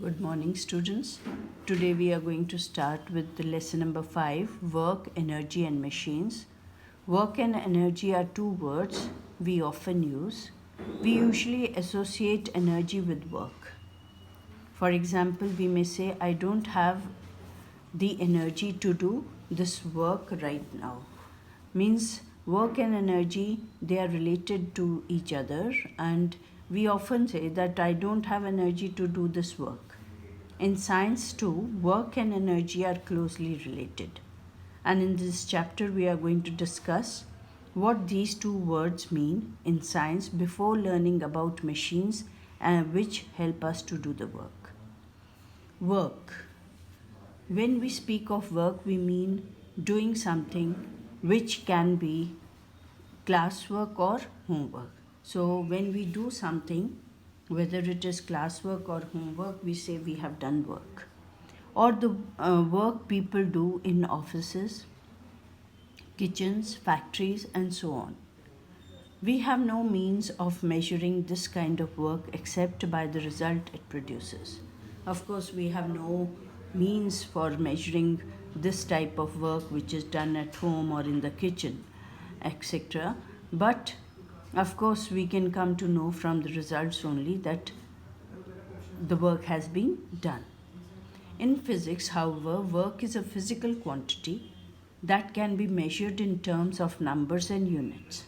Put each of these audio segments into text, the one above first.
Good morning, students. Today we are going to start with the lesson number 5, Work, Energy and Machines. Work and energy are two words we often use. We usually associate energy with work. For example, we may say, I don't have the energy to do this work right now. Means work and energy, they are related to each other, and we often say that I don't have energy to do this work. In science too, work and energy are closely related. And in this chapter, we are going to discuss what these two words mean in science before learning about machines which help us to do the work. Work. When we speak of work, we mean doing something which can be classwork or homework. So when we do something, whether it is classwork or homework, we say we have done work. Or the work people do in offices, kitchens, factories, and so on. We have no means of measuring this kind of work except by the result it produces. Of course, we have no means for measuring this type of work which is done at home or in the kitchen, etc. But of course, we can come to know from the results only that the work has been done. In physics, however, work is a physical quantity that can be measured in terms of numbers and units.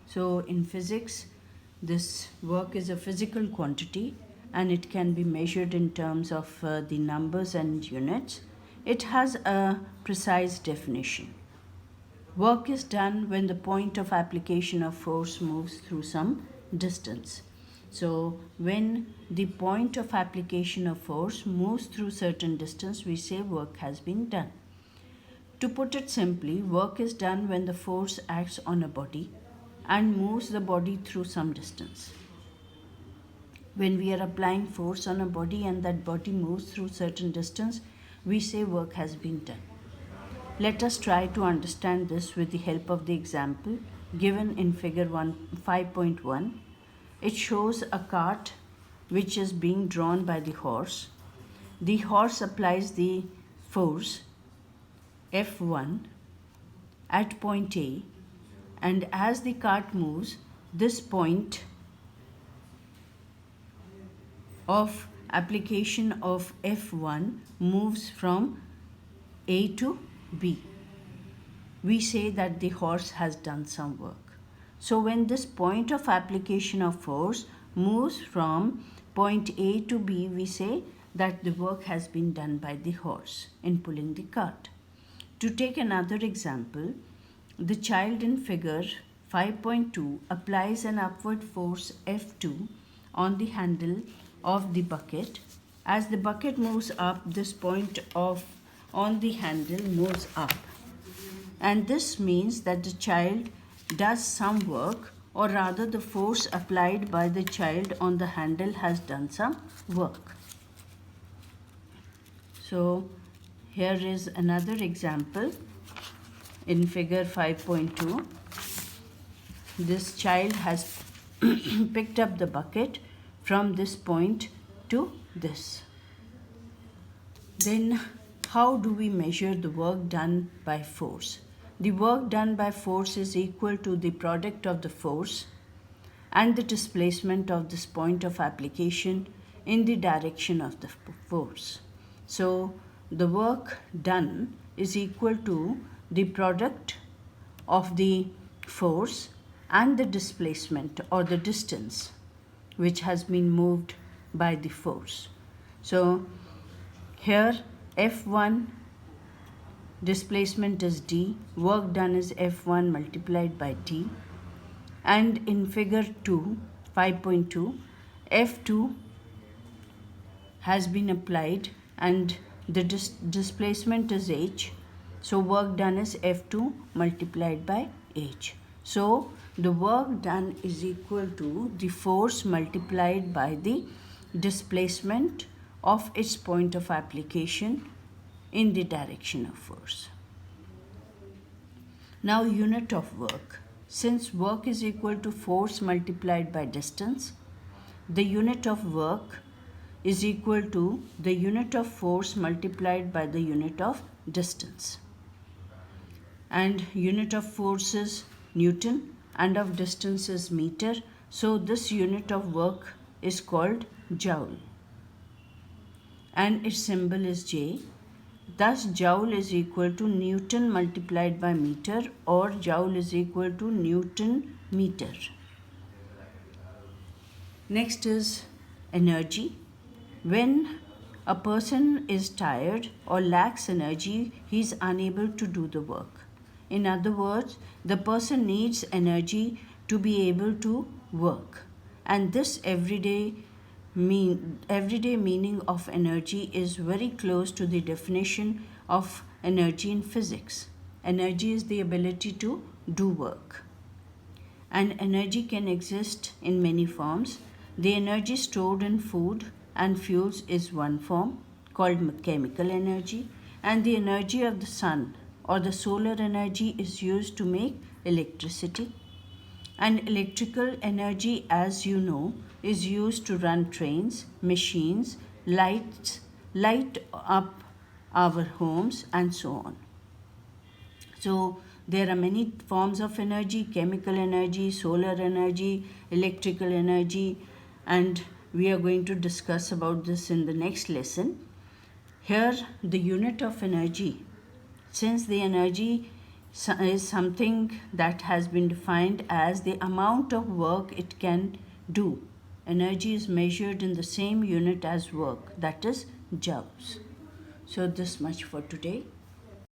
So in physics, this work is a physical quantity and it can be measured in terms of the numbers and units. It has a precise definition. Work is done when the point of application of force moves through some distance. So when the point of application of force moves through certain distance, we say work has been done. To put it simply, work is done when the force acts on a body and moves the body through some distance. When we are applying force on a body and that body moves through certain distance, we say work has been done. Let us try to understand this with the help of the example given in figure 5.1. It shows a cart which is being drawn by the horse. The horse applies the force F1 at point A, and as the cart moves, this point of application of F1 moves from A to B. We say that the horse has done some work. So when this point of application of force moves from point A to B, we say that the work has been done by the horse in pulling the cart. To take another example, the child in figure 5.2 applies an upward force F2 on the handle of the bucket. As the bucket moves up, this point on the handle moves up. And this means that the child does some work, or rather the force applied by the child on the handle has done some work. So here is another example in figure 5.2. This child has picked up the bucket from this point to this. Then how do we measure the work done by force? The work done by force is equal to the product of the force and the displacement of this point of application in the direction of the force. So the work done is equal to the product of the force and the displacement or the distance which has been moved by the force. So here F1 displacement is d, work done is F1 multiplied by d, and in figure 5.2, F2 has been applied and the displacement is h, so work done is F2 multiplied by h. So the work done is equal to the force multiplied by the displacement of its point of application in the direction of force. Now unit of work. Since work is equal to force multiplied by distance, the unit of work is equal to the unit of force multiplied by the unit of distance. And unit of force is Newton and of distance is meter. So this unit of work is called joule. And its symbol is J. Thus, joule is equal to Newton multiplied by meter, or joule is equal to Newton meter. Next is energy. When a person is tired or lacks energy, he is unable to do the work. In other words, the person needs energy to be able to work. And this everyday meaning of energy is very close to the definition of energy in physics. Energy is the ability to do work. And energy can exist in many forms. The energy stored in food and fuels is one form called chemical energy, and the energy of the sun or the solar energy is used to make electricity. And electrical energy, as you know, is used to run trains, machines, light up our homes, and so on. So there are many forms of energy: chemical energy, solar energy, electrical energy, and we are going to discuss about this in the next lesson. Here the unit of energy, since the energy is something that has been defined as the amount of work it can do. Energy is measured in the same unit as work, that is joules. So this much for today.